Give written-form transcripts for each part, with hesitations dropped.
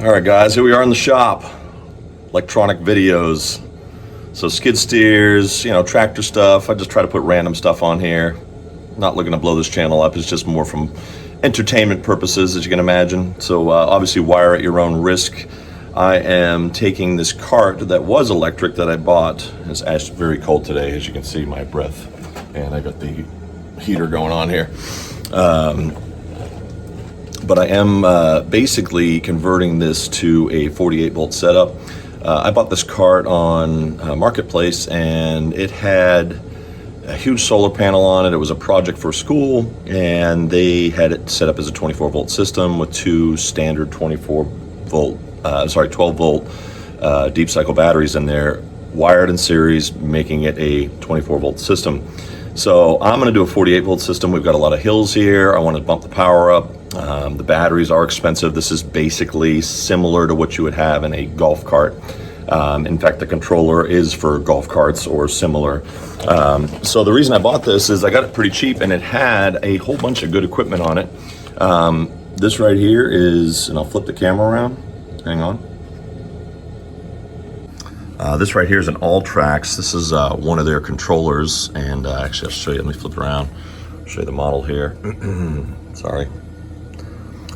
All right, guys, here we are in the shop. Electronic videos. So skid steers, tractor stuff. I just try to put random stuff on here. Not looking to blow this channel up. It's just more from entertainment purposes, as you can imagine. So obviously wire at your own risk. I am taking this cart that was electric that I bought. It's actually very cold today, as you can see my breath. And I got the heater going on here. But I am basically converting this to a 48 volt setup. I bought this cart on Marketplace, and it had a huge solar panel on it. It was a project for school, and they had it set up as a 24 volt system with two standard 12 volt deep cycle batteries in there, wired in series, making it a 24 volt system. So I'm going to do a 48 volt system. We've got a lot of hills here. I want to bump the power up. The batteries are expensive. This is basically similar to what you would have in a golf cart. In fact, the controller is for golf carts or similar. So the reason I bought this is I got it pretty cheap, and it had a whole bunch of good equipment on it. This right here is, and I'll flip the camera around. Hang on. This right here is an alltrax. This is one of their controllers, and actually I'll show you. Let me flip it around. I'll show you the model here. Sorry.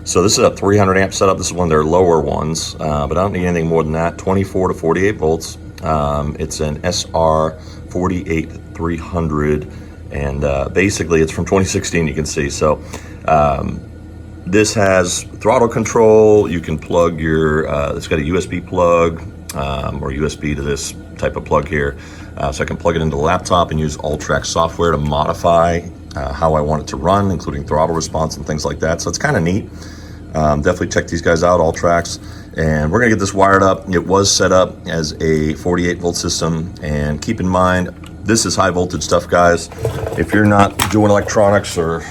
So this is a 300 amp setup. This is one of their lower ones, but I don't need anything more than that. 24 to 48 volts. It's an SR48300, and basically it's from 2016. You can see. So this has throttle control. You can plug your. It's got a USB plug. Or USB to this type of plug here. So I can plug it into the laptop and use alltrax software to modify how I want it to run, including throttle response and things like that. So it's kind of neat. Definitely check these guys out, alltrax. And we're gonna get this wired up. It was set up as a 48 volt system. And keep in mind, this is high voltage stuff, guys. If you're not doing electronics, or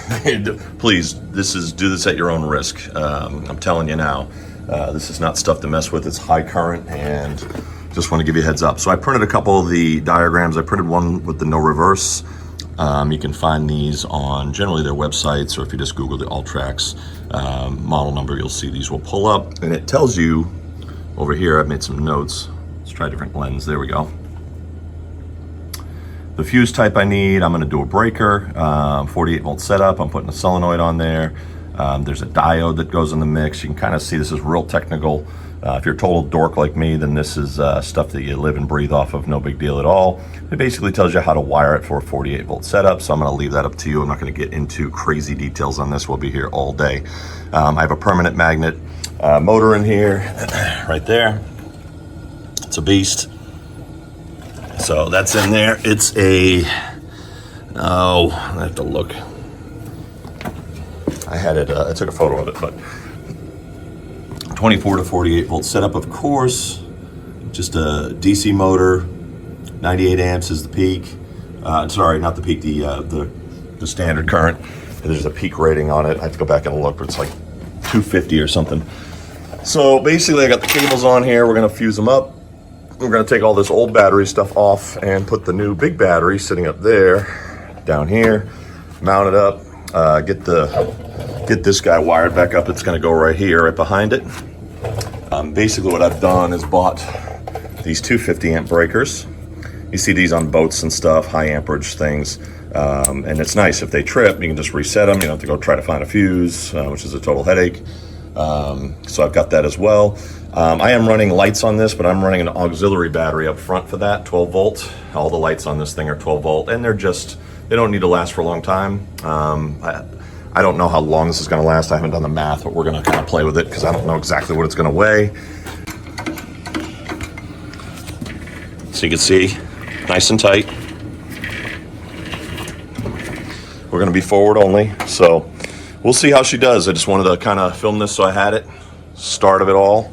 please, do this at your own risk. I'm telling you now. This is not stuff to mess with. It's high current, and just want to give you a heads up. So I printed a couple of the diagrams. I printed one with the no reverse. You can find these on generally their websites, or if you just Google the alltrax model number, you'll see these will pull up, and it tells you over here. I've made some notes. Let's try a different lens. There we go. The fuse type I need. I'm going to do a breaker, 48 volt setup. I'm putting a solenoid on there. There's a diode that goes in the mix. You can kind of see this is real technical. If you're a total dork like me, then this is stuff that you live and breathe off of, no big deal at all. It basically tells you how to wire it for a 48 volt setup, so I'm going to leave that up to you. I'm not going to get into crazy details on this. We'll be here all day. I have a permanent magnet motor in here, right there. It's a beast. So that's in there. It's a, oh, I have to look. I had it, I took a photo of it, but 24 to 48 volt setup, of course. Just a DC motor, 98 amps is the peak. Sorry, not the peak, the standard current. There's a peak rating on it. I have to go back and look, but it's like 250 or something. So basically I got the cables on here. We're gonna fuse them up. We're gonna take all this old battery stuff off and put the new big battery sitting up there, down here, mount it up, get this guy wired back up. It's gonna go right here, right behind it. Basically what I've done is bought these 250 amp breakers. You see these on boats and stuff, high amperage things. And it's nice, if they trip, you can just reset them. You don't have to go try to find a fuse, which is a total headache. So I've got that as well. I am running lights on this, but I'm running an auxiliary battery up front for that, 12 volt. All the lights on this thing are 12 volt, and they don't need to last for a long time. I don't know how long this is gonna last. I haven't done the math, but we're gonna kind of play with it because I don't know exactly what it's gonna weigh. So you can see, nice and tight. We're gonna be forward only, so we'll see how she does. I just wanted to kind of film this so I had it, start of it all.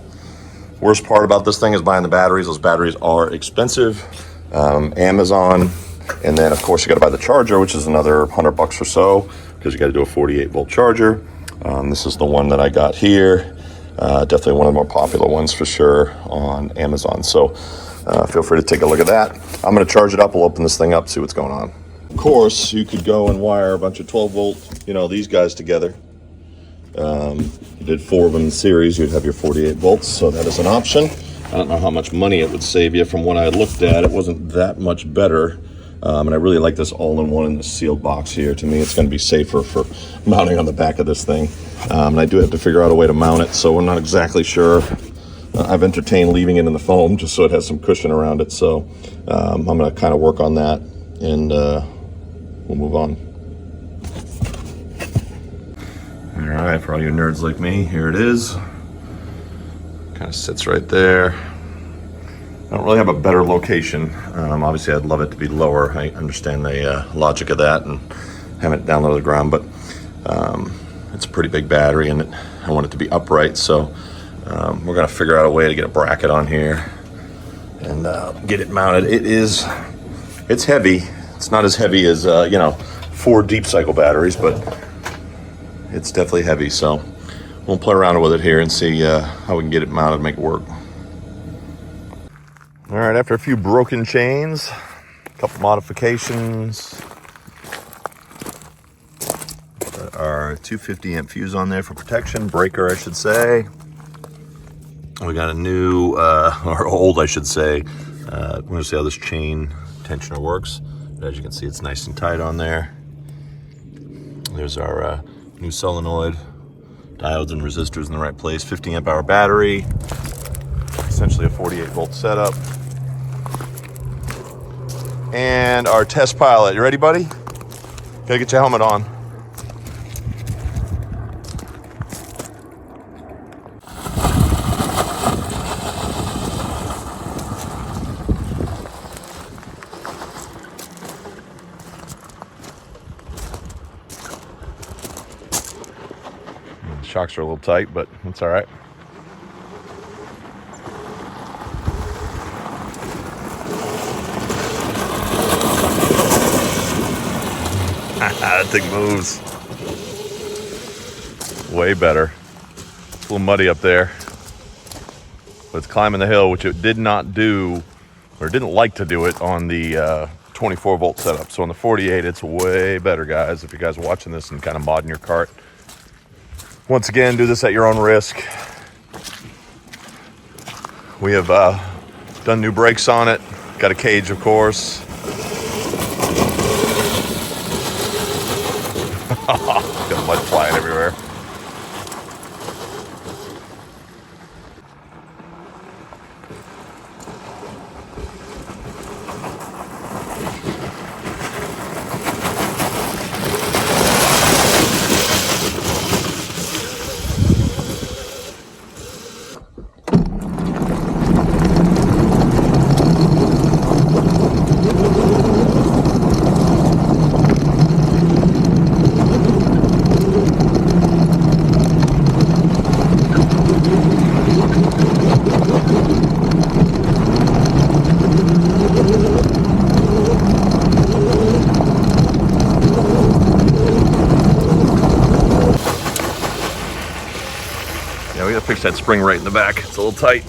Worst part about this thing is buying the batteries. Those batteries are expensive. Amazon, and then of course you gotta buy the charger, which is another $100 or so, because you gotta do a 48 volt charger. This is the one that I got here. Definitely one of the more popular ones for sure on Amazon. So feel free to take a look at that. I'm gonna charge it up. We'll open this thing up, see what's going on. Of course, you could go and wire a bunch of 12 volt, these guys together. You did 4 of them in series, you'd have your 48 volts, so that is an option. I don't know how much money it would save you. From what I looked at, it wasn't that much better. And I really like this all-in-one in this sealed box here. To me, it's going to be safer for mounting on the back of this thing. And I do have to figure out a way to mount it, so we're not exactly sure. I've entertained leaving it in the foam just so it has some cushion around it. So I'm going to kind of work on that, and we'll move on. All right, for all you nerds like me, here it is. Kind of sits right there. I don't really have a better location. Obviously, I'd love it to be lower. I understand the logic of that and having it down low to the ground, but it's a pretty big battery, and I want it to be upright. So we're gonna figure out a way to get a bracket on here and get it mounted. It's heavy. It's not as heavy as 4 deep cycle batteries, but it's definitely heavy. So we'll play around with it here and see how we can get it mounted and make it work. All right, after a few broken chains, a couple modifications. Got our 250 amp fuse on there for protection, breaker I should say. We got a new, or old I should say, we're gonna see how this chain tensioner works. But as you can see, it's nice and tight on there. There's our new solenoid, diodes and resistors in the right place, 50 amp hour battery, essentially a 48 volt setup. And our test pilot. You ready, buddy? Gotta get your helmet on. The shocks are a little tight, but it's all right. That thing moves. Way better. It's a little muddy up there. But it's climbing the hill, which it did not do, or didn't like to do it on the 24 volt setup. So on the 48, it's way better, guys. If you guys are watching this and kind of modding your cart, once again, do this at your own risk. We have done new brakes on it. Got a cage, of course. Got mud flying everywhere. Yeah, we gotta fix that spring right in the back. It's a little tight.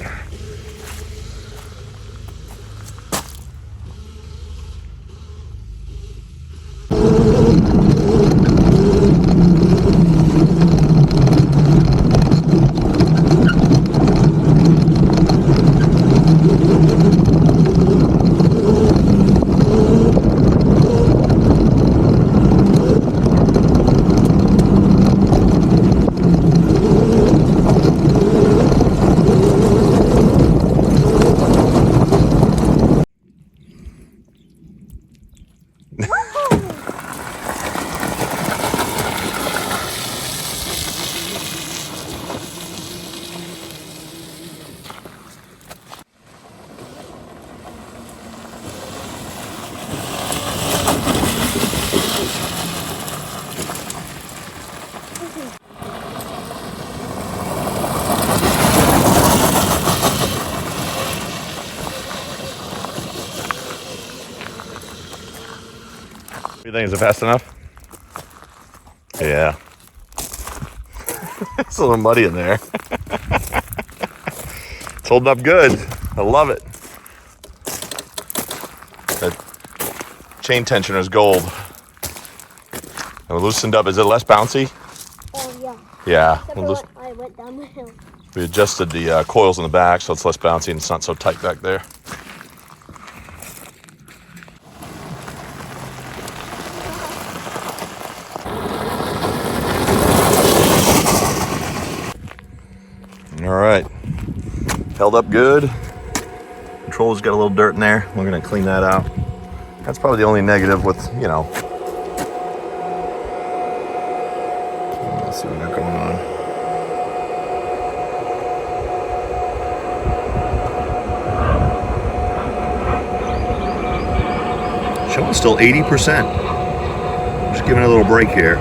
What do you think? Is it fast enough? Yeah. It's a little muddy in there. It's holding up good. I love it. That chain tensioner is gold. And loosened up. Is it less bouncy? Oh, yeah. Yeah. Except Well, for when I went down the hill. we adjusted the coils in the back so it's less bouncy and it's not so tight back there. All right. Held up good. Controller's got a little dirt in there. We're going to clean that out. That's probably the only negative with, you know. Let's see what we got going on. Showing still 80%. Just giving it a little break here.